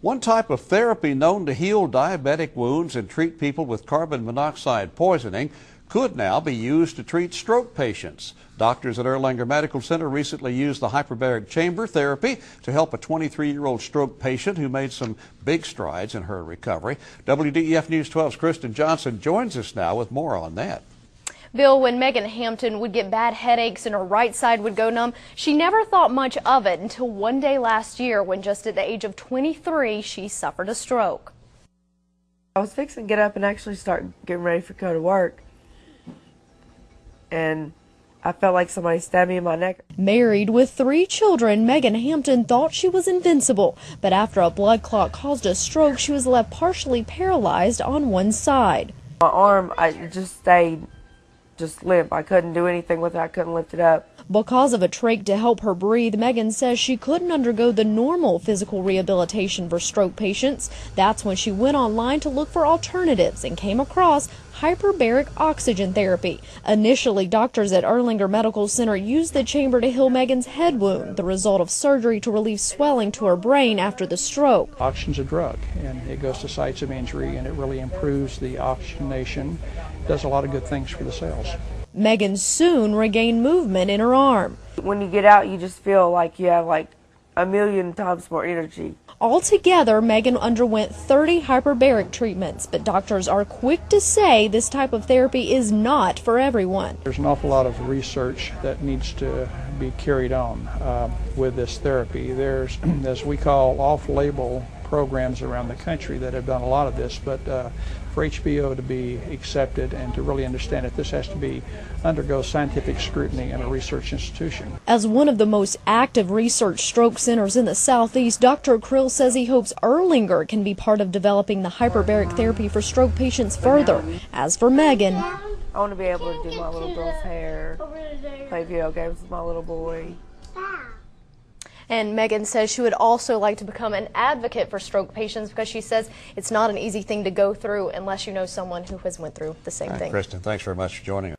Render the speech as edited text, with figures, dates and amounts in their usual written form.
One type of therapy known to heal diabetic wounds and treat people with carbon monoxide poisoning could now be used to treat stroke patients. Doctors at Erlanger Medical Center recently used the hyperbaric chamber therapy to help a 23-year-old stroke patient who made some big strides in her recovery. WDEF News 12's Kristen Johnson joins us now with more on that. Bill, when Megan Hampton would get bad headaches and her right side would go numb, she never thought much of it until one day last year when just at the age of 23, she suffered a stroke. I was fixing to get up and actually start getting ready for go to work, and I felt like somebody stabbed me in my neck. Married with 3 children, Megan Hampton thought she was invincible, but after a blood clot caused a stroke, she was left partially paralyzed on one side. My arm, I just stayed limp. I couldn't do anything with it. I couldn't lift it up. Because of a trach to help her breathe, Megan says she couldn't undergo the normal physical rehabilitation for stroke patients. That's when she went online to look for alternatives and came across hyperbaric oxygen therapy. Initially, doctors at Erlanger Medical Center used the chamber to heal Megan's head wound, the result of surgery to relieve swelling to her brain after the stroke. Oxygen's a drug, and it goes to sites of injury, and it really improves the oxygenation. It does a lot of good things for the cells. Megan soon regained movement in her arm. When you get out, you just feel like you have like a million times more energy. Altogether, Megan underwent 30 hyperbaric treatments, but doctors are quick to say this type of therapy is not for everyone. There's an awful lot of research that needs to be carried on with this therapy. There's, as we call, off-label programs around the country that have done a lot of this, but for Hbot to be accepted and to really understand it, this has to undergo scientific scrutiny in a research institution. As one of the most active research stroke centers in the Southeast, Dr. Krill says he hopes Erlanger can be part of developing the hyperbaric therapy for stroke patients further. As for Megan, I want to be able to do my little girl's hair, play video games with my little boy. And Megan says she would also like to become an advocate for stroke patients because she says it's not an easy thing to go through unless you know someone who has went through the same thing. Kristen, thanks very much for joining us.